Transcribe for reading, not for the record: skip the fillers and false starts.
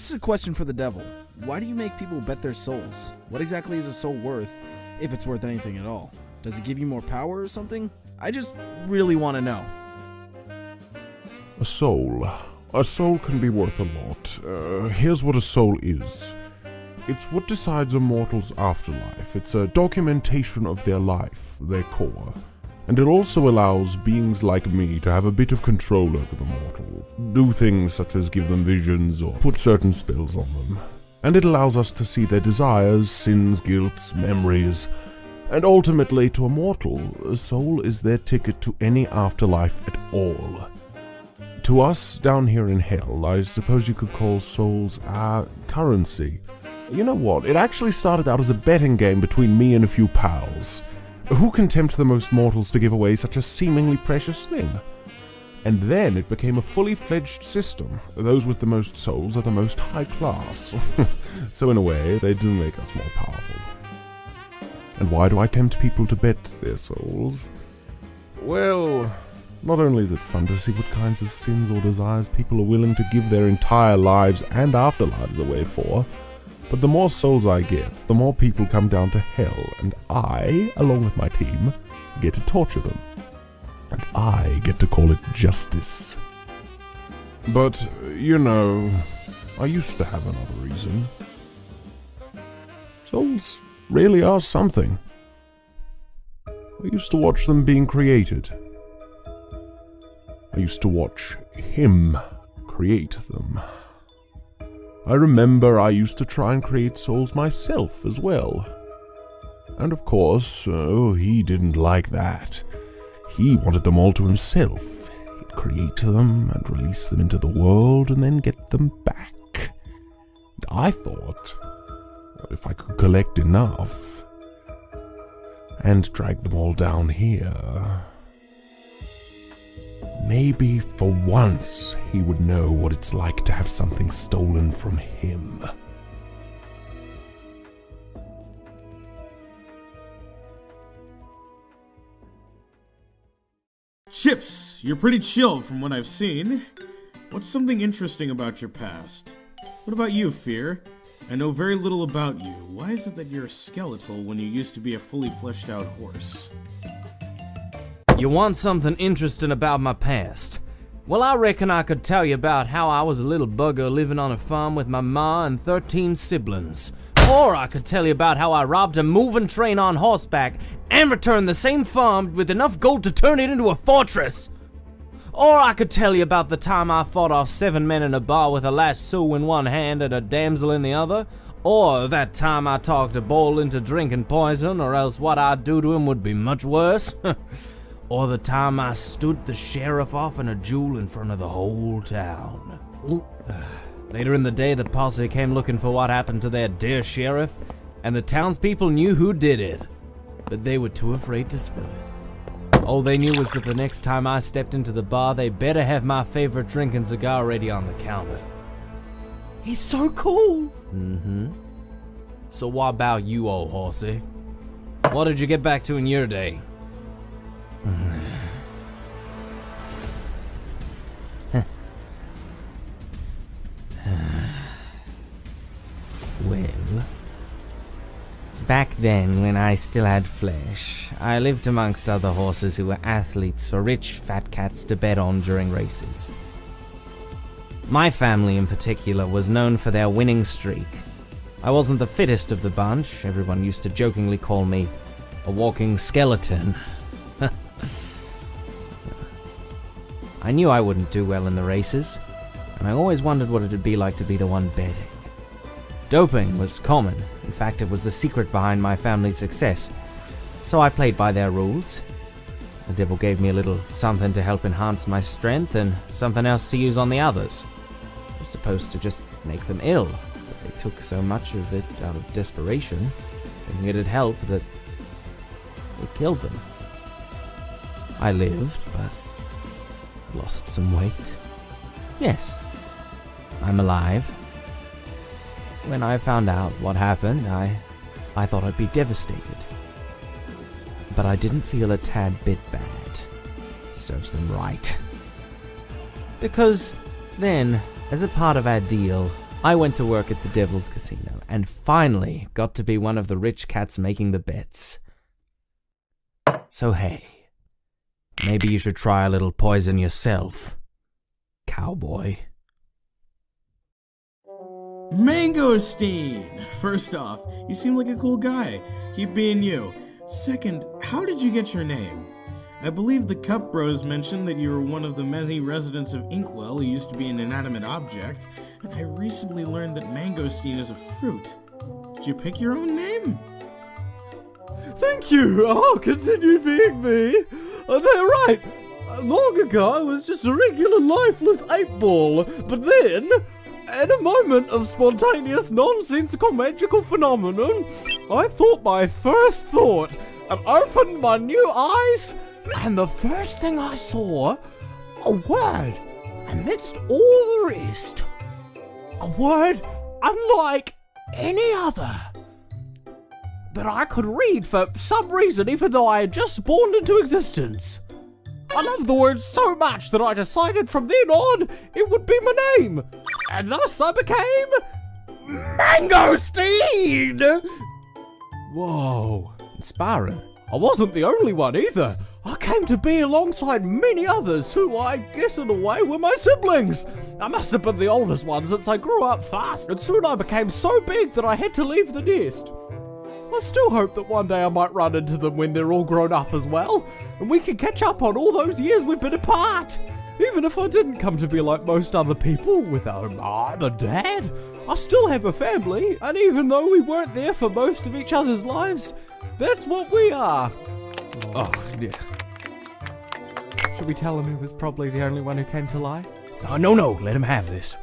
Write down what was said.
This is a question for the devil. Why do you make people bet their souls? What exactly is a soul worth, if it's worth anything at all? Does it give you more power or something? I just really want to know. A soul. A soul can be worth a lot. Here's what a soul is. It's what decides a mortal's afterlife. It's a documentation of their life, their core. And it also allows beings like me to have a bit of control over the mortal. Do things such as give them visions or put certain spells on them. And it allows us to see their desires, sins, guilts, memories. And ultimately, to a mortal, a soul is their ticket to any afterlife at all. To us, down here in hell, I suppose you could call souls our currency. You know what? It actually started out as a betting game between me and a few pals. Who can tempt the most mortals to give away such a seemingly precious thing? And then it became a fully fledged system. Those with the most souls are the most high class. So in a way, they do make us more powerful. And why do I tempt people to bet their souls? Well, not only is it fun to see what kinds of sins or desires people are willing to give their entire lives and afterlives away for, but the more souls I get, the more people come down to hell, and I, along with my team, get to torture them. And I get to call it justice. But, you know, I used to have another reason. Souls really are something. I used to watch them being created. I used to watch him create them. I remember I used to try and create souls myself as well. And of course, he didn't like that. He wanted them all to himself. He'd create them and release them into the world and then get them back. And I thought, well, if I could collect enough and drag them all down here, maybe for once he would know what it's like to have something stolen from him. Chips, you're pretty chill from what I've seen. What's something interesting about your past? What about you, Fear? I know very little about you. Why is it that you're skeletal when you used to be a fully fleshed out horse? You want something interesting about my past? Well, I reckon I could tell you about how I was a little bugger living on a farm with my ma and 13 siblings. Or I could tell you about how I robbed a moving train on horseback and returned the same farm with enough gold to turn it into a fortress. Or I could tell you about the time I fought off 7 men in a bar with a lasso in one hand and a damsel in the other. Or that time I talked a bull into drinking poison, or else what I'd do to him would be much worse. Or the time I stood the sheriff off in a duel in front of the whole town. Later in the day, the posse came looking for what happened to their dear sheriff, and the townspeople knew who did it, but they were too afraid to spill it. All they knew was that the next time I stepped into the bar, they better have my favorite drink and cigar ready on the counter. He's so cool! So what about you, old horsey? What did you get back to in your day? Well, back then when I still had flesh, I lived amongst other horses who were athletes for rich fat cats to bet on during races. My family in particular was known for their winning streak. I wasn't the fittest of the bunch. Everyone used to jokingly call me a walking skeleton. I knew I wouldn't do well in the races, and I always wondered what it would be like to be the one betting. Doping was common. In fact, it was the secret behind my family's success. So I played by their rules. The devil gave me a little something to help enhance my strength and something else to use on the others. It was supposed to just make them ill, but they took so much of it out of desperation, thinking it'd help, that it killed them. I lived, but lost some weight. Yes, I'm alive. When I found out what happened, I thought I'd be devastated. But I didn't feel a tad bit bad. Serves them right. Because then, as a part of our deal, I went to work at the Devil's Casino, and finally got to be one of the rich cats making the bets. So hey, maybe you should try a little poison yourself, cowboy. Mangosteen! First off, you seem like a cool guy. Keep being you. Second, how did you get your name? I believe the Cup Bros mentioned that you were one of the many residents of Inkwell who used to be an inanimate object, and I recently learned that mangosteen is a fruit. Did you pick your own name? Thank you. I'll continue being me. They're right. Long ago, I was just a regular lifeless 8-ball, but then, in a moment of spontaneous, nonsensical magical phenomenon, I thought my first thought and opened my new eyes, and the first thing I saw, a word amidst all the rest. A word unlike any other that I could read for some reason, even though I had just spawned into existence. I love the word so much that I decided from then on it would be my name, and thus I became Mangosteen! Whoa, inspiring. I wasn't the only one either. I came to be alongside many others who, I guess in a way, were my siblings. I must have been the oldest one since I grew up fast, and soon I became so big that I had to leave the nest. I still hope that one day I might run into them when they're all grown up as well, and we can catch up on all those years we've been apart. Even if I didn't come to be like most other people, without a mom and dad, I still have a family, and even though we weren't there for most of each other's lives, that's what we are. Oh, yeah. Should we tell him he was probably the only one who came to life? No, let him have this.